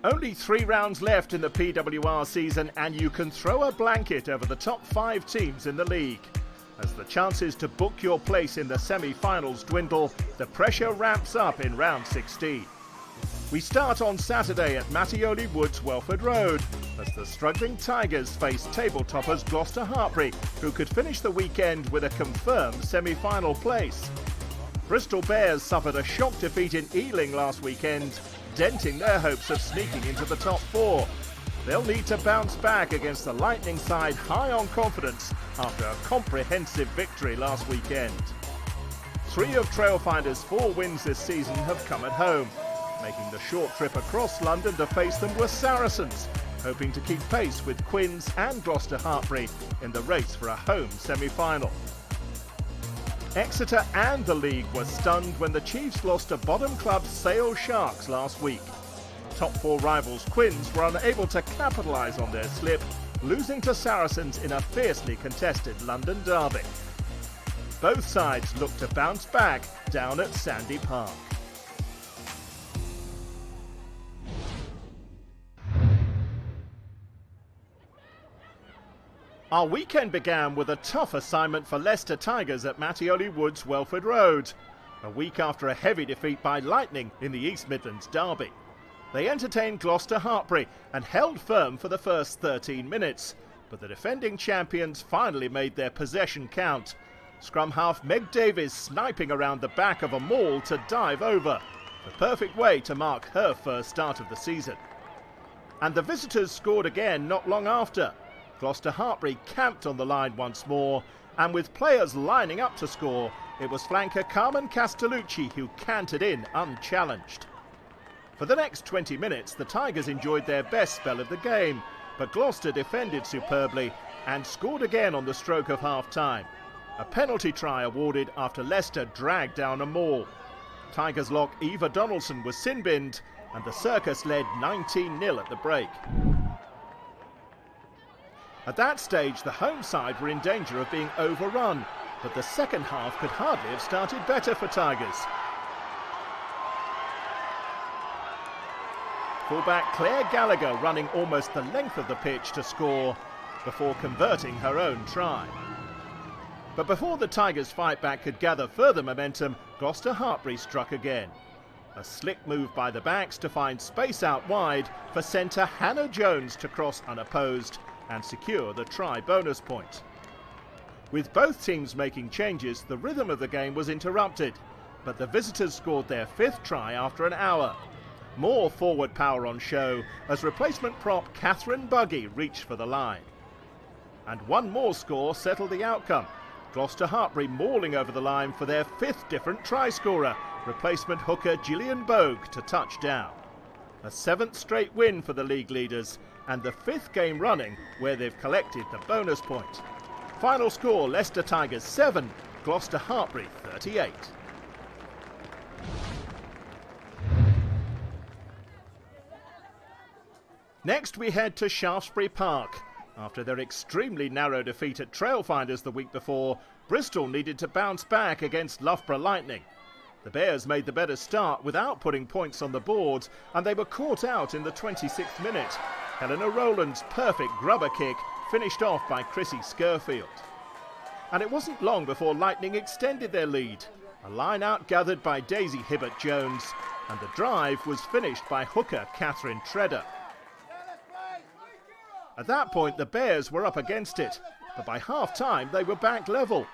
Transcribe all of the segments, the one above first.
Only 3 rounds left in the PWR season and you can throw a blanket over the top 5 teams in the league. As the chances to book your place in the semi-finals dwindle, the pressure ramps up in round 16. We start on Saturday at Mattioli Woods, Welford Road, as the struggling Tigers face table-toppers Gloucester-Hartpury, who could finish the weekend with a confirmed semi-final place. Bristol Bears suffered a shock defeat in Ealing last weekend, denting their hopes of sneaking into the top 4. They'll need to bounce back against the Lightning side high on confidence after a comprehensive victory last weekend. 3 of Trailfinders' 4 wins this season have come at home. Making the short trip across London to face them were Saracens, hoping to keep pace with Quins and Gloucester-Hartpury in the race for a home semi-final. Exeter and the league were stunned when the Chiefs lost to bottom club Sale Sharks last week. Top 4 rivals Quins were unable to capitalise on their slip, losing to Saracens in a fiercely contested London derby. Both sides look to bounce back down at Sandy Park. Our weekend began with a tough assignment for Leicester Tigers at Mattioli Woods, Welford Road, a week after a heavy defeat by Lightning in the East Midlands derby. They entertained Gloucester-Hartpury and held firm for the first 13 minutes, but the defending champions finally made their possession count. Scrum half Meg Davies sniping around the back of a maul to dive over, the perfect way to mark her first start of the season. And the visitors scored again not long after. Gloucester-Hartpury camped on the line once more, and with players lining up to score, it was flanker Carmen Castellucci who cantered in unchallenged. For the next 20 minutes, the Tigers enjoyed their best spell of the game, but Gloucester defended superbly and scored again on the stroke of half-time. A penalty try awarded after Leicester dragged down a maul. Tigers lock Eva Donaldson was sin-binned, and the Circus led 19-0 at the break. At that stage, the home side were in danger of being overrun, but the second half could hardly have started better for Tigers. Fullback Claire Gallagher running almost the length of the pitch to score before converting her own try. But before the Tigers' fight back could gather further momentum, Gloucester-Hartpury struck again. A slick move by the backs to find space out wide for centre Hannah Jones to cross unopposed and secure the try bonus point. With both teams making changes, the rhythm of the game was interrupted, but the visitors scored their 5th try after an hour. More forward power on show as replacement prop Catherine Buggy reached for the line. And one more score settled the outcome. Gloucester-Hartpury mauling over the line for their 5th different try scorer, replacement hooker Gillian Bogue to touch down. A 7th straight win for the league leaders, and the 5th game running where they've collected the bonus point. Final score, Leicester Tigers 7, Gloucester-Hartpury 38. Next we head to Shaftesbury Park. After their extremely narrow defeat at Trailfinders the week before, Bristol needed to bounce back against Loughborough Lightning. The Bears made the better start without putting points on the board, and they were caught out in the 26th minute. Helena Rowland's perfect grubber kick finished off by Chrissy Scurfield. And it wasn't long before Lightning extended their lead. A line out gathered by Daisy Hibbert-Jones, and the drive was finished by hooker Catherine Tredder. At that point, the Bears were up against it, but by half-time they were back level.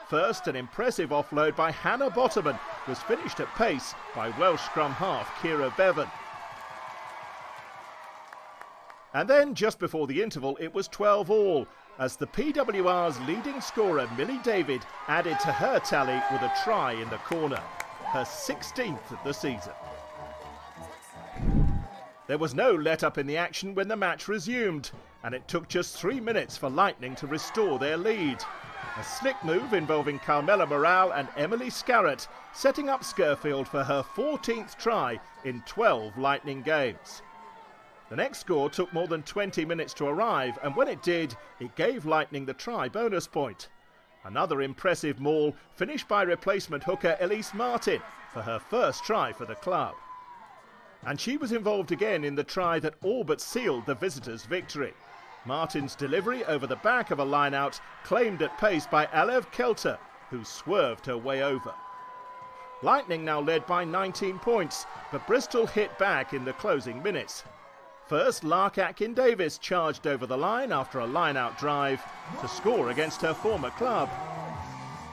First, an impressive offload by Hannah Botterman was finished at pace by Welsh scrum half Kira Bevan. And then, just before the interval, it was 12-all, as the PWR's leading scorer Millie David added to her tally with a try in the corner, her 16th of the season. There was no let-up in the action when the match resumed, and it took just 3 minutes for Lightning to restore their lead. A slick move involving Carmela Morale and Emily Scarrett, setting up Scurfield for her 14th try in 12 Lightning games. The next score took more than 20 minutes to arrive, and when it did, it gave Lightning the try bonus point. Another impressive maul finished by replacement hooker Elise Martin for her first try for the club. And she was involved again in the try that all but sealed the visitors' victory. Martin's delivery over the back of a line-out, claimed at pace by Alev Kelter, who swerved her way over. Lightning now led by 19 points, but Bristol hit back in the closing minutes. First, Lark Atkin-Davis charged over the line after a line-out drive to score against her former club.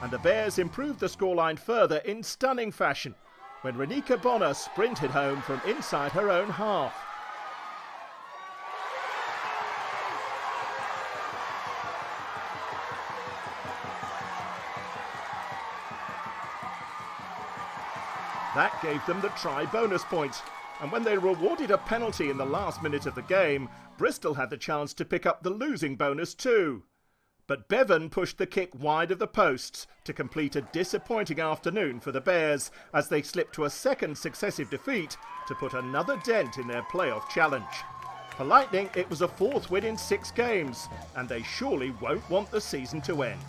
And the Bears improved the scoreline further in stunning fashion when Renika Bonner sprinted home from inside her own half. That gave them the try bonus point, and when they rewarded a penalty in the last minute of the game, Bristol had the chance to pick up the losing bonus too. But Bevan pushed the kick wide of the posts to complete a disappointing afternoon for the Bears as they slipped to a second successive defeat to put another dent in their playoff challenge. For Lightning, it was a fourth win in 6 games, and they surely won't want the season to end.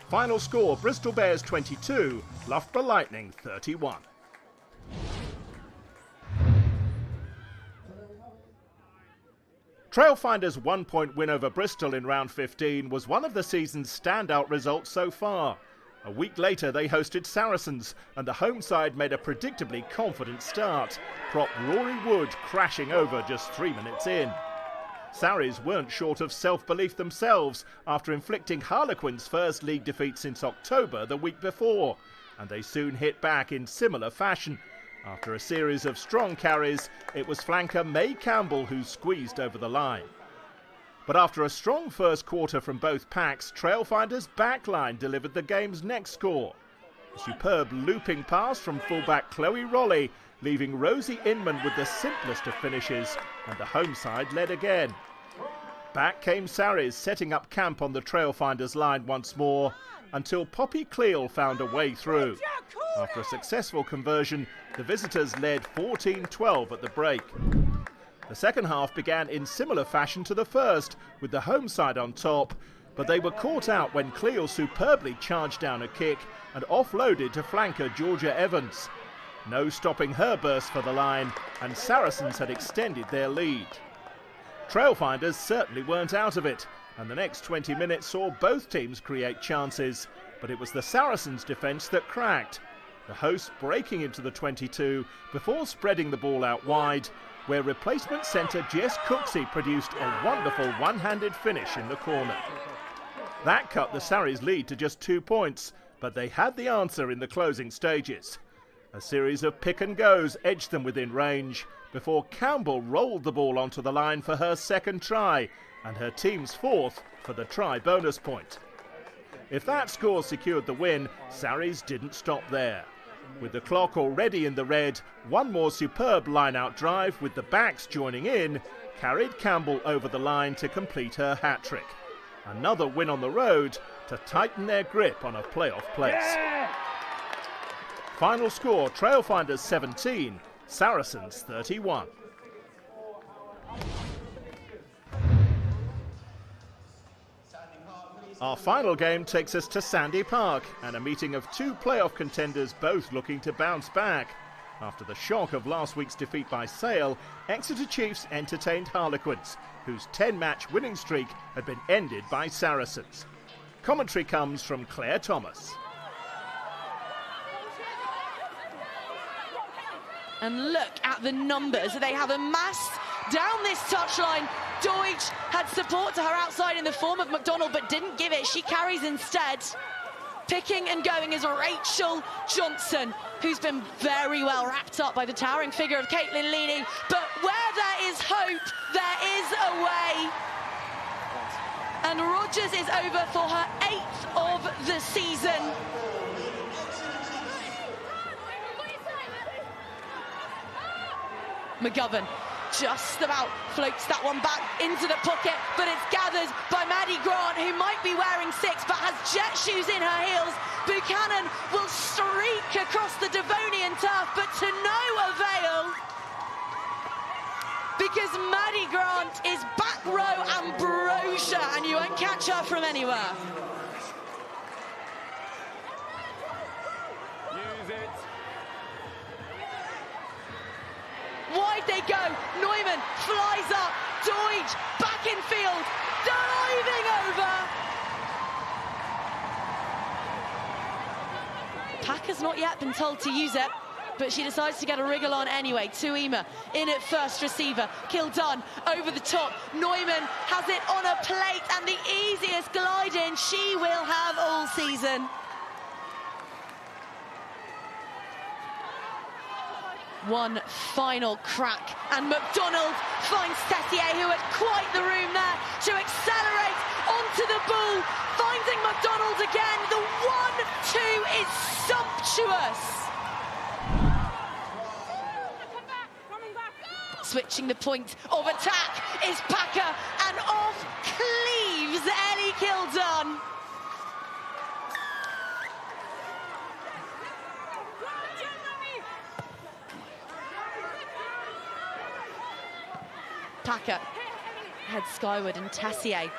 Final score, Bristol Bears 22, Loughborough Lightning 31. Trailfinders' 1-point win over Bristol in round 15 was one of the season's standout results so far. A week later they hosted Saracens, and the home side made a predictably confident start, prop Rory Wood crashing over just 3 minutes in. Sarries weren't short of self-belief themselves after inflicting Harlequins' first league defeat since October the week before, and they soon hit back in similar fashion. After a series of strong carries, it was flanker May Campbell who squeezed over the line. But after a strong first quarter from both packs, Trailfinders' backline delivered the game's next score. A superb looping pass from fullback Chloe Rolly, leaving Rosie Inman with the simplest of finishes, and the home side led again. Back came Sarries, setting up camp on the Trailfinders' line once more, until Poppy Cleal found a way through. After a successful conversion, the visitors led 14-12 at the break. The second half began in similar fashion to the first, with the home side on top, but they were caught out when Cleal superbly charged down a kick and offloaded to flanker Georgia Evans. No stopping her burst for the line, and Saracens had extended their lead. Trailfinders certainly weren't out of it, and the next 20 minutes saw both teams create chances, but it was the Saracens' defence that cracked. The hosts breaking into the 22 before spreading the ball out wide, where replacement centre Jess Cooksey produced a wonderful one-handed finish in the corner. That cut the Sarries' lead to just 2 points, but they had the answer in the closing stages. A series of pick and goes edged them within range before Campbell rolled the ball onto the line for her second try and her team's fourth for the try bonus point. If that score secured the win, Sarries didn't stop there. With the clock already in the red, one more superb line-out drive with the backs joining in carried Campbell over the line to complete her hat-trick. Another win on the road to tighten their grip on a playoff place. Yeah! Final score, Trailfinders 17, Saracens 31. Our final game takes us to Sandy Park and a meeting of 2 playoff contenders both looking to bounce back. After the shock of last week's defeat by Sale, Exeter Chiefs entertained Harlequins, whose 10-match winning streak had been ended by Saracens. Commentary comes from Claire Thomas. And look at the numbers they have amassed down this touchline. Deutsch had support to her outside in the form of McDonald, but didn't give it. She carries instead. Picking and going is Rachel Johnson, who's been very well wrapped up by the towering figure of Caitlin Leaney. But where there is hope, there is a way. And Rogers is over for her 8th of the season. McGovern just about floats that one back into the pocket, but it's gathered by Maddie Grant, who might be wearing 6 but has jet shoes in her heels. Buchanan will streak across the Devonian turf, but to no avail, because Maddie Grant is back row ambrosia, and you won't catch her from anywhere. wide they go. Neumann flies up. Deutsch back in field, diving over. Packer's not yet been told to use it, but she decides to get a wriggle on anyway. Tuima in at first receiver. Kildun over the top. Neumann has it on a plate, and the easiest glide in she will have all season. One final crack, and McDonald finds Tessier, who had quite the room there, to accelerate onto the ball, finding McDonald again. The 1-2 is sumptuous. Switching the point of attack is Packer, and off cleaves Ellie Kildun. Packer heads skyward, and Tessier,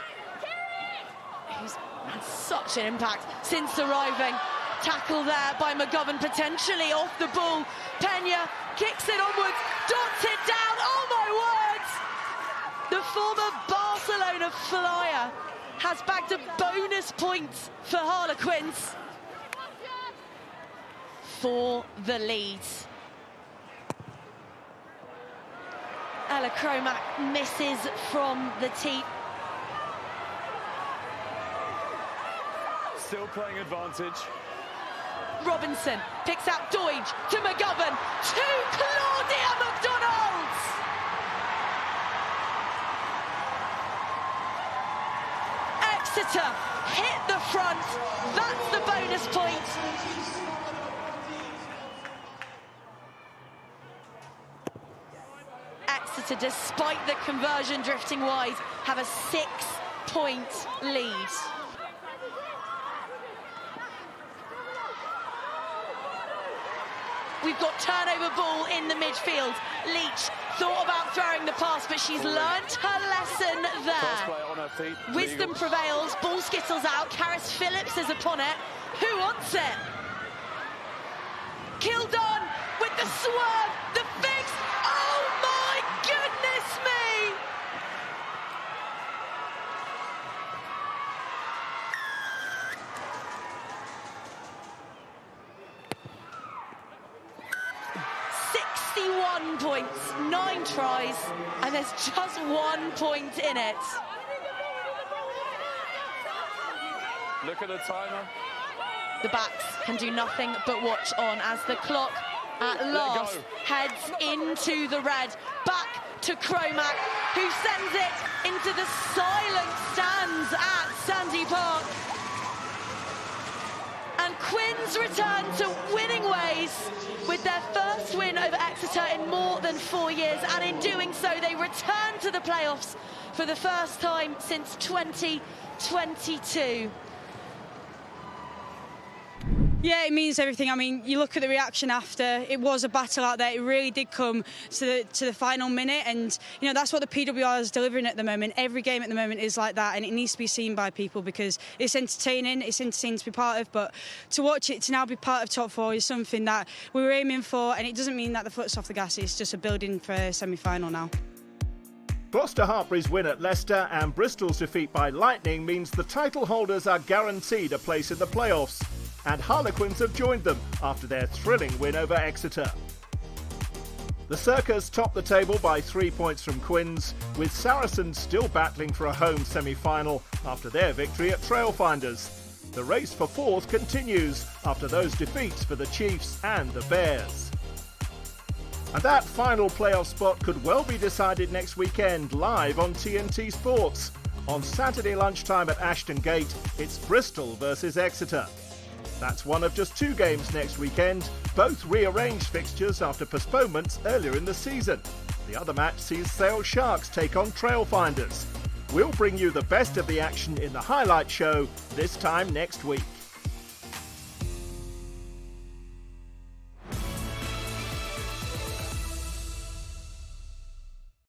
who's had such an impact since arriving. Tackle there by McGovern, potentially off the ball. Pena kicks it onwards, dots it down. Oh my words! The former Barcelona flyer has bagged a bonus point for Harlequins for the lead. Ella Cromack misses from the tee. Still playing advantage. Robinson picks out Deutsch to McGovern, to Claudia McDonald! Exeter hit the front, that's the bonus point. Exeter, despite the conversion drifting wide, have a 6-point lead. We've got turnover ball in the midfield. Leach thought about throwing the pass, but she's learnt her lesson there. Wisdom prevails, ball skittles out, Karis Phillips is upon it. Who wants it? Kildun with the swerve, the fix. Oh my goodness me! Points, 9 tries, and there's just 1 point in it. Look at the timer. The backs can do nothing but watch on as the clock at last heads into the red. Back to Cromack, who sends it into the silent stands at Sandy Park. And Quins return to winning ways with their first win over Exeter in more than 4 years, and in doing so they return to the playoffs for the first time since 2022. Yeah, it means everything. I mean, you look at the reaction after. It was a battle out there. It really did come to the final minute, and you know that's what the PWR is delivering at the moment. Every game at the moment is like that, and it needs to be seen by people because it's entertaining. It's entertaining to be part of, but to watch it, to now be part of top 4 is something that we were aiming for, and it doesn't mean that the foot's off the gas. It's just a building for a semi-final now. Gloucester-Hartpury's win at Leicester and Bristol's defeat by Lightning means the title holders are guaranteed a place in the playoffs, and Harlequins have joined them after their thrilling win over Exeter. The Circus top the table by 3 points from Quins, with Saracens still battling for a home semi-final after their victory at Trailfinders. The race for 4th continues after those defeats for the Chiefs and the Bears. And that final playoff spot could well be decided next weekend live on TNT Sports. On Saturday lunchtime at Ashton Gate, it's Bristol versus Exeter. That's one of just 2 games next weekend, both rearranged fixtures after postponements earlier in the season. The other match sees Sale Sharks take on Trailfinders. We'll bring you the best of the action in the highlight show this time next week.